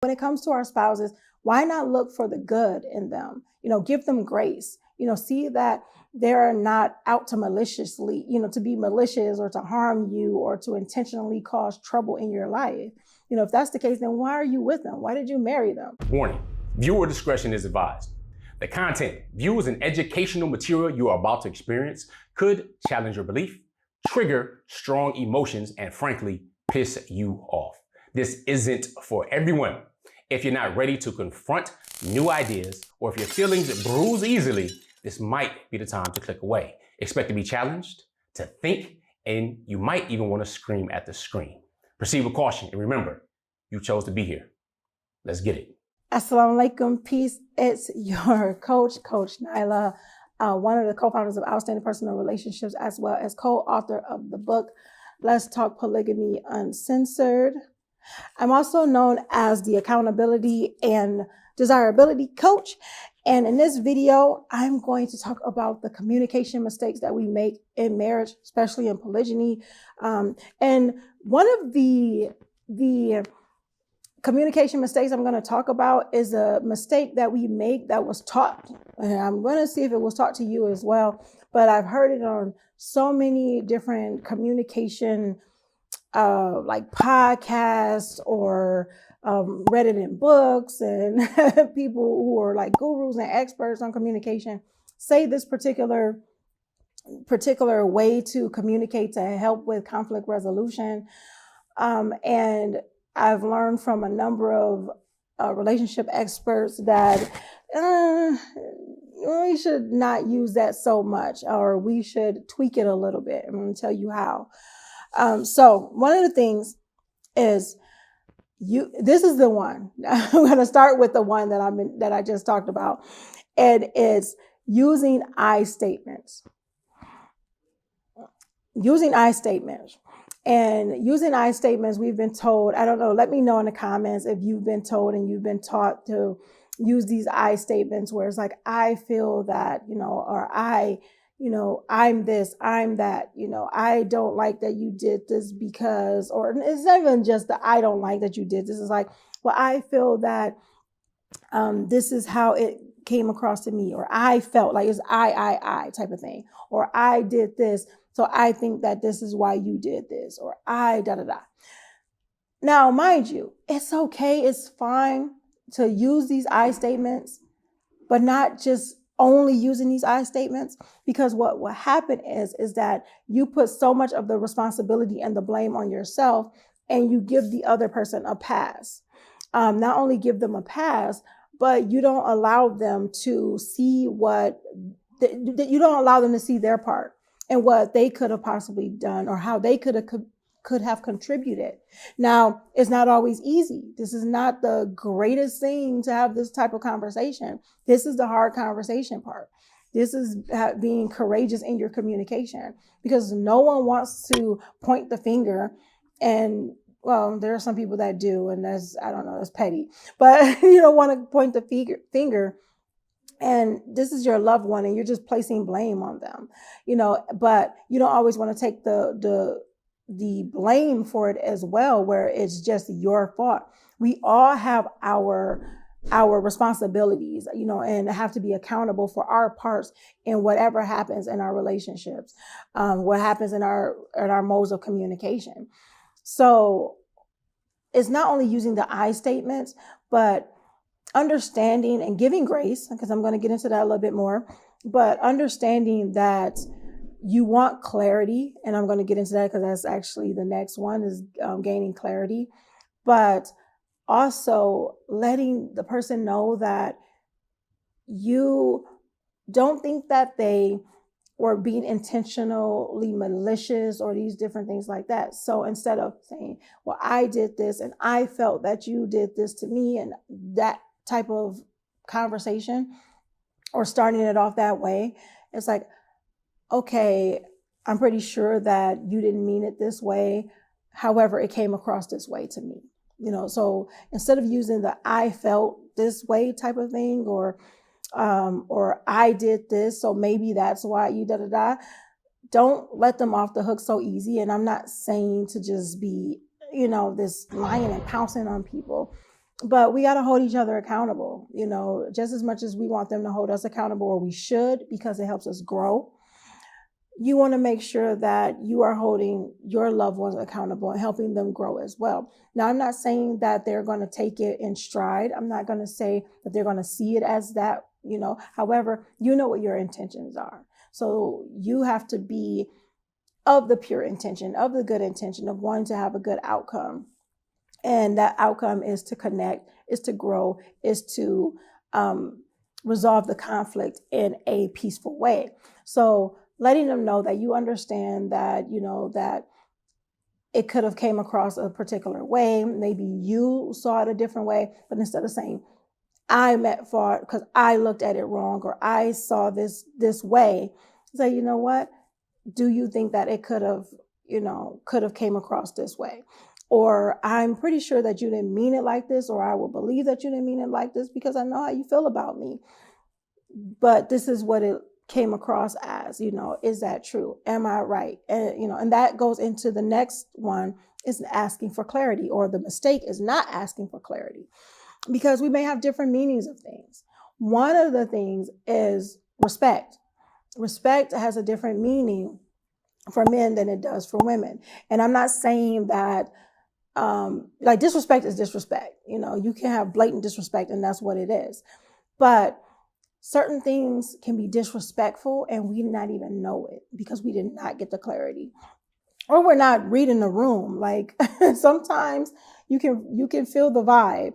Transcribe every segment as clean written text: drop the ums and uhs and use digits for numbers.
When it comes to our spouses, why not look for the good in them? Give them grace. See that they're not out to maliciously, to be malicious or to harm you or to intentionally cause trouble in your life. If that's the case, then why are you with them? Why did you marry them? Warning, viewer discretion is advised. The content, views, and educational material you are about to experience could challenge your belief, trigger strong emotions, and frankly, piss you off. This isn't for everyone. If you're not ready to confront new ideas, or if your feelings bruise easily, this might be the time to click away. Expect to be challenged, to think, and you might even want to scream at the screen. Proceed with caution, and remember, you chose to be here. Let's get it. Assalamu alaikum, peace. It's your Coach Nyla, one of the co-founders of Outstanding Personal Relationships, as well as co-author of the book, Let's Talk Polygamy Uncensored. I'm also known as the accountability and desirability coach. And in this video, I'm going to talk about the communication mistakes that we make in marriage, especially in polygyny. And one of the communication mistakes I'm going to talk about is a mistake that we make that was taught. And I'm going to see if it was taught to you as well. But I've heard it on so many different communication like podcasts or read it in books, and people who are like gurus and experts on communication say this particular way to communicate to help with conflict resolution. And I've learned from a number of relationship experts that we should not use that so much, or we should tweak it a little bit. I'm going to tell you how. So one of the things is this is the one. I'm going to start with the one that I just talked about, and it's using I statements. Using I statements. And using I statements, we've been told, I don't know, let me know in the comments if you've been told and you've been taught to use these I statements where it's like, I feel that, or I'm this, I'm that, I don't like that you did this because, or it's not even just the I don't like that you did this. It's like, well, I feel that this is how it came across to me, or I felt like it's I type of thing, or I did this, so I think that this is why you did this, or I da-da-da. Now, mind you, it's okay, it's fine to use these I statements, but not just only using these I statements, because what will happen is that you put so much of the responsibility and the blame on yourself, and you give the other person a pass. Not only give them a pass, but you don't allow them to see you don't allow them to see their part and what they could have possibly done, or how they could have contributed. Now, it's not always easy. This is not the greatest thing to have this type of conversation. This is the hard conversation part. This is being courageous in your communication, because no one wants to point the finger. And well, there are some people that do, and that's petty, but you don't want to point the finger. And this is your loved one, and you're just placing blame on them, but you don't always want to take the blame for it as well, where it's just your fault. We all have our responsibilities, and have to be accountable for our parts in whatever happens in our relationships, what happens in our modes of communication. So it's not only using the I statements, but understanding and giving grace, because I'm going to get into that a little bit more, but understanding that you want clarity, and I'm going to get into that because that's actually the next one, is gaining clarity, but also letting the person know that you don't think that they were being intentionally malicious or these different things like that. So instead of saying, well, I did this and I felt that you did this to me, and that type of conversation, or starting it off that way, it's like, okay, I'm pretty sure that you didn't mean it this way. However, it came across this way to me. So instead of using the I felt this way type of thing, or I did this, so maybe that's why you da-da-da, don't let them off the hook so easy. And I'm not saying to just be, this lying and pouncing on people, But we got to hold each other accountable, just as much as we want them to hold us accountable, or we should, because it helps us grow. You want to make sure that you are holding your loved ones accountable and helping them grow as well. Now, I'm not saying that they're going to take it in stride. I'm not going to say that they're going to see it as that, however, you know what your intentions are. So you have to be of the pure intention, of the good intention of wanting to have a good outcome. And that outcome is to connect, is to grow, is to resolve the conflict in a peaceful way. So letting them know that you understand that, that it could have came across a particular way. Maybe you saw it a different way, but instead of saying, I'm at fault because I looked at it wrong, or I saw this way, say, you know what? Do you think that it could have came across this way? Or I'm pretty sure that you didn't mean it like this, or I will believe that you didn't mean it like this because I know how you feel about me. But this is what it came across as, is that true? Am I right? And, and that goes into the next one, is asking for clarity, or the mistake is not asking for clarity, because we may have different meanings of things. One of the things is respect. Respect has a different meaning for men than it does for women. And I'm not saying that like disrespect is disrespect. You can have blatant disrespect, and that's what it is. But certain things can be disrespectful and we not even know it because we did not get the clarity, or we're not reading the room. Like sometimes you can feel the vibe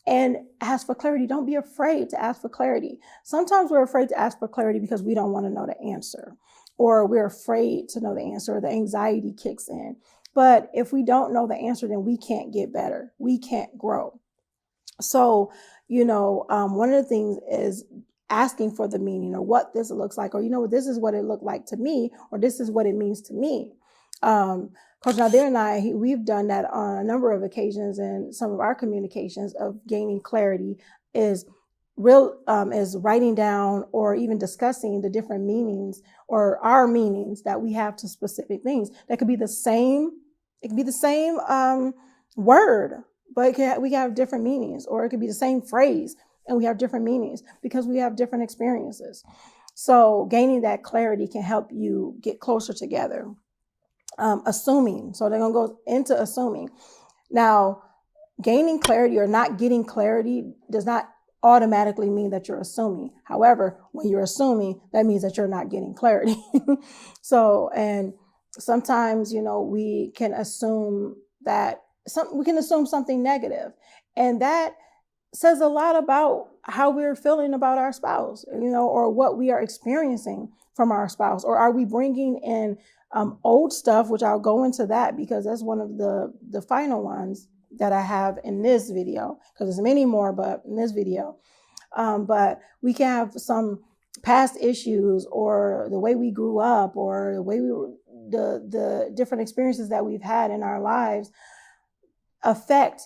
and ask for clarity. Don't be afraid to ask for clarity. Sometimes we're afraid to ask for clarity because we don't want to know the answer, or we're afraid to know the answer, or the anxiety kicks in. But if we don't know the answer, then we can't get better. We can't grow. So, one of the things is asking for the meaning, or what this looks like, or, this is what it looked like to me, or this is what it means to me. Coach Nazir and I, we've done that on a number of occasions in some of our communications of gaining clarity, is writing down or even discussing the different meanings, or our meanings that we have to specific things. That could be the same. It could be the same word, but we have different meanings, or it could be the same phrase and we have different meanings because we have different experiences. So gaining that clarity can help you get closer together. Assuming. So they're going to go into assuming. Now, gaining clarity or not getting clarity does not automatically mean that you're assuming. However, when you're assuming, that means that you're not getting clarity. So, and sometimes, we can assume something negative, and that says a lot about how we're feeling about our spouse, or what we are experiencing from our spouse. Or are we bringing in old stuff, which I'll go into that because that's one of the final ones that I have in this video, because there's many more, but in this video. But we can have some past issues, or the way we grew up, or the way the different experiences that we've had in our lives affect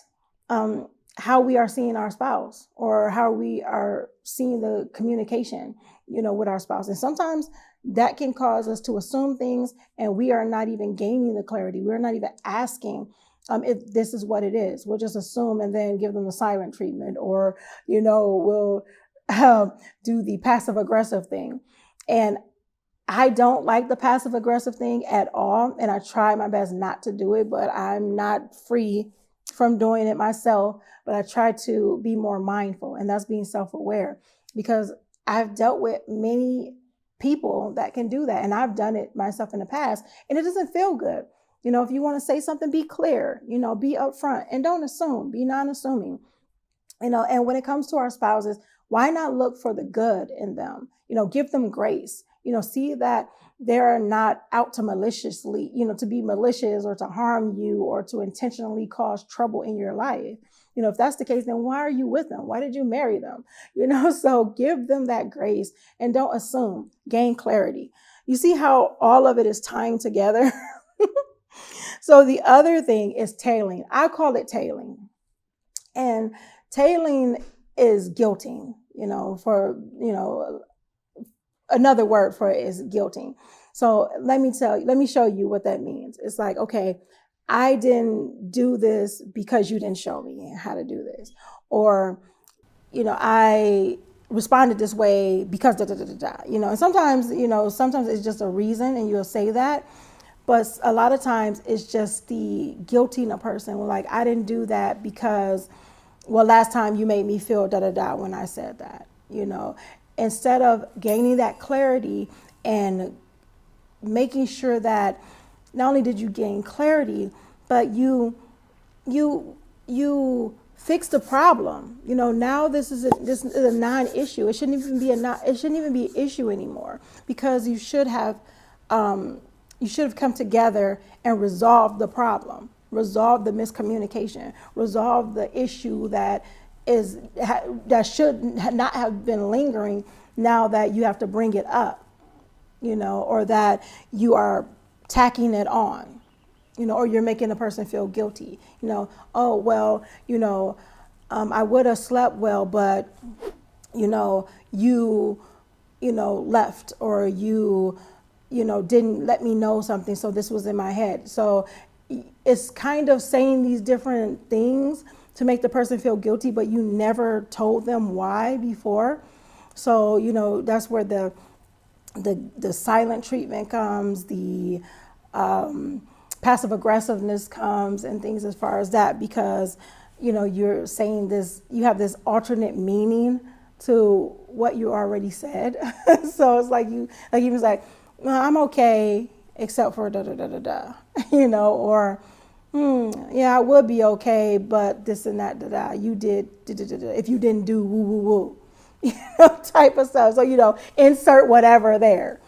how we are seeing our spouse, or how we are seeing the communication, with our spouse. And sometimes that can cause us to assume things, and we are not even gaining the clarity. We're not even asking if this is what it is. We'll just assume and then give them the silent treatment, or, we'll do the passive aggressive thing. And I don't like the passive aggressive thing at all. And I try my best not to do it, but I'm not free from doing it myself. But I try to be more mindful, and that's being self-aware, because I've dealt with many people that can do that. And I've done it myself in the past, and it doesn't feel good. If you want to say something, be clear, be upfront, and don't assume, be non-assuming, and when it comes to our spouses, why not look for the good in them? Give them grace, see that they're not out to maliciously, to be malicious, or to harm you, or to intentionally cause trouble in your life. If that's the case, then why are you with them? Why did you marry them? So give them that grace, and don't assume. Gain clarity. You see how all of it is tying together? So the other thing is tailing. I call it tailing. And tailing is guilting, another word for it is guilting. So let me show you what that means. It's like, okay, I didn't do this because you didn't show me how to do this. Or, I responded this way because da da da da da. And sometimes it's just a reason and you'll say that. But a lot of times it's just the guilting a person. Like, I didn't do that because, well, last time you made me feel da da da when I said that, Instead of gaining that clarity and making sure that not only did you gain clarity, but you fix the problem. Now this is a non-issue. It shouldn't even be an issue anymore, because you should have come together and resolved the problem, resolve the miscommunication, resolve the issue that should not have been lingering, now that you have to bring it up, or that you are tacking it on, or you're making the person feel guilty. Oh, well, I would have slept well, but, you left, or you didn't let me know something. So this was in my head. So it's kind of saying these different things to make the person feel guilty, but you never told them why before. So, that's where the silent treatment comes, the passive aggressiveness comes, and things as far as that, because, you're saying this, you have this alternate meaning to what you already said. So it's like you was like, well, I'm okay, except for da da da da da, or yeah, I would be okay, but this and that, da da, you did, da, da, da, da, if you didn't do woo woo woo, type of stuff. So, insert whatever there.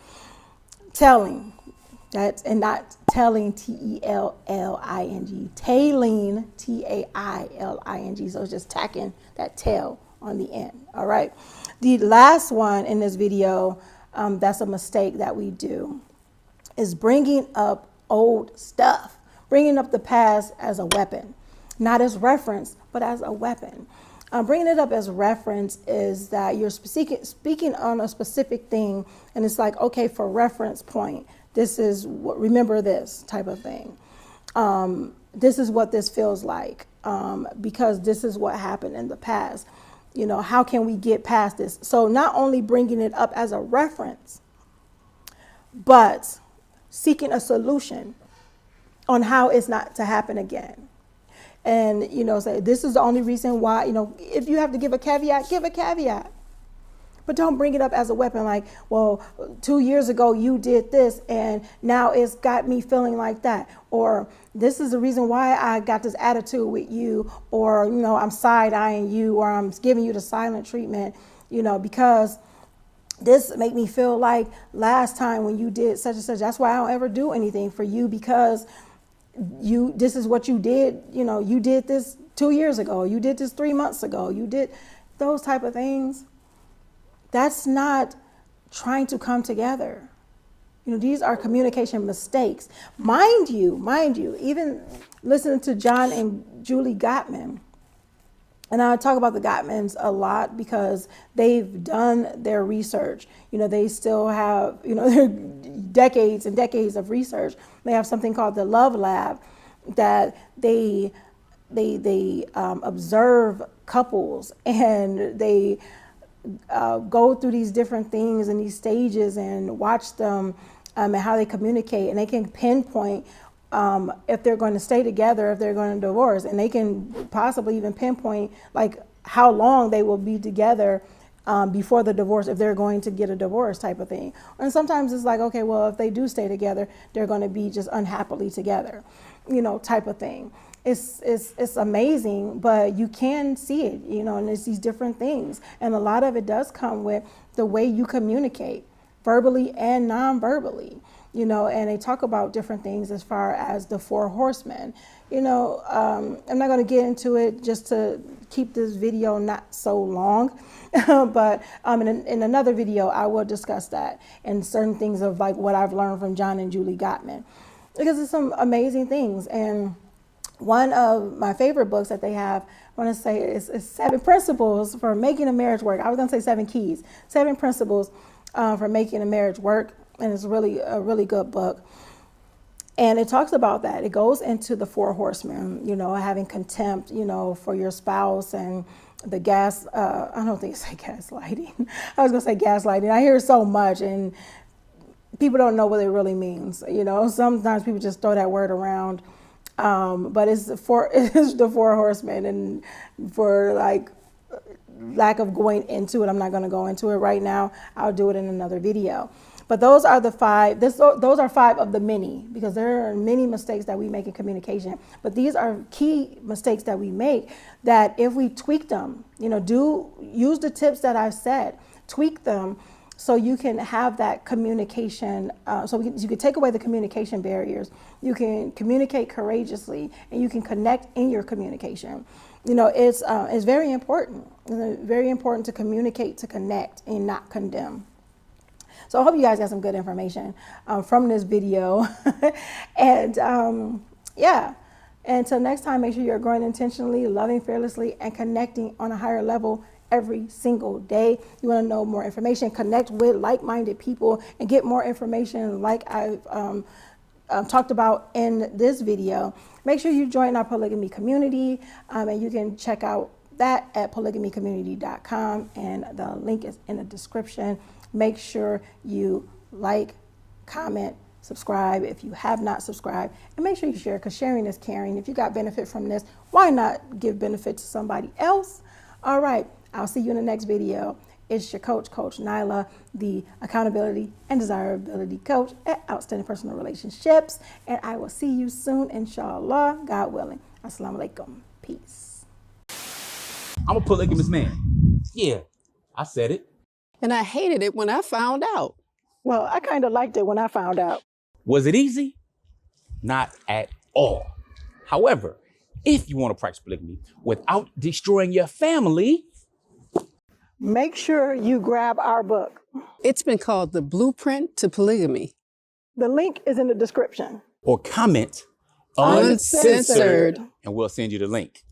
Telling, that's, and not telling, T-E-L-L-I-N-G, tailing, T-A-I-L-I-N-G. So it's just tacking that tail on the end. All right. The last one in this video, that's a mistake that we do, is bringing up old stuff. Bringing up the past as a weapon, not as reference, but as a weapon. Bringing it up as reference is that you're speaking on a specific thing, and it's like, okay, for reference point, this is what, remember this type of thing. This is what this feels like, because this is what happened in the past. How can we get past this? So not only bringing it up as a reference, but seeking a solution on how it's not to happen again. And, say, this is the only reason why, if you have to give a caveat, give a caveat. But don't bring it up as a weapon, like, well, 2 years ago you did this and now it's got me feeling like that. Or this is the reason why I got this attitude with you, or, I'm side-eyeing you, or I'm giving you the silent treatment, because this make me feel like last time when you did such and such. That's why I don't ever do anything for you, because this is what you did. You did this 2 years ago. You did this 3 months ago. You did those type of things. That's not trying to come together. These are communication mistakes. Mind you, even listening to John and Julie Gottman, and I talk about the Gottmans a lot because they've done their research. They still have, their decades and decades of research. They have something called the Love Lab, that they observe couples, and they go through these different things and these stages and watch them and how they communicate, and they can pinpoint if they're going to stay together, if they're going to divorce, and they can possibly even pinpoint like how long they will be together before the divorce, if they're going to get a divorce type of thing. And sometimes it's like, okay, well, if they do stay together, they're going to be just unhappily together, type of thing. It's amazing, but you can see it, and it's these different things. And a lot of it does come with the way you communicate, verbally and non-verbally. And they talk about different things as far as the 4 horsemen. I'm not going to get into it just to keep this video not so long, but in another video, I will discuss that and certain things of like what I've learned from John and Julie Gottman, because it's some amazing things. And one of my favorite books that they have, I want to say, is 7 Principles for Making a Marriage Work. I was going to say 7 Keys, 7 Principles for Making a Marriage Work. And it's really a really good book. And it talks about that. It goes into the 4 horsemen, having contempt, for your spouse, and the I don't think it's like gaslighting. I was gonna say gaslighting. I hear it so much, and people don't know what it really means. Sometimes people just throw that word around. But it's the 4 horsemen, and for lack of going into it, I'm not going to go into it right now. I'll do it in another video. But those are the 5. Those are 5 of the many, because there are many mistakes that we make in communication. But these are key mistakes that we make that if we tweak them, use the tips that I've said, tweak them, so you can have that communication, you can take away the communication barriers. You can communicate courageously, and you can connect in your communication. It's very important. It's very important to communicate, to connect, and not condemn. So I hope you guys got some good information from this video. And yeah, until next time, make sure you're growing intentionally, loving fearlessly, and connecting on a higher level every single day. You want to know more information, connect with like-minded people, and get more information like I've talked about in this video. Make sure you join our polygamy community, and you can check out that at polygamycommunity.com, and the link is in the description. Make sure you like, comment, subscribe if you have not subscribed, and make sure you share, because sharing is caring. If you got benefit from this, why not give benefit to somebody else? All right, I'll see you in the next video. It's your coach, Coach Nyla, the accountability and desirability coach at Outstanding Personal Relationships. And I will see you soon, inshallah, God willing. Assalamu alaikum. Peace. I'm a polygamous man. Yeah, I said it. And I hated it when I found out. Well, I kind of liked it when I found out. Was it easy? Not at all. However, if you want to practice polygamy without destroying your family, make sure you grab our book. It's been called The Blueprint to Polygamy. The link is in the description. or comment Uncensored. and we'll send you the link.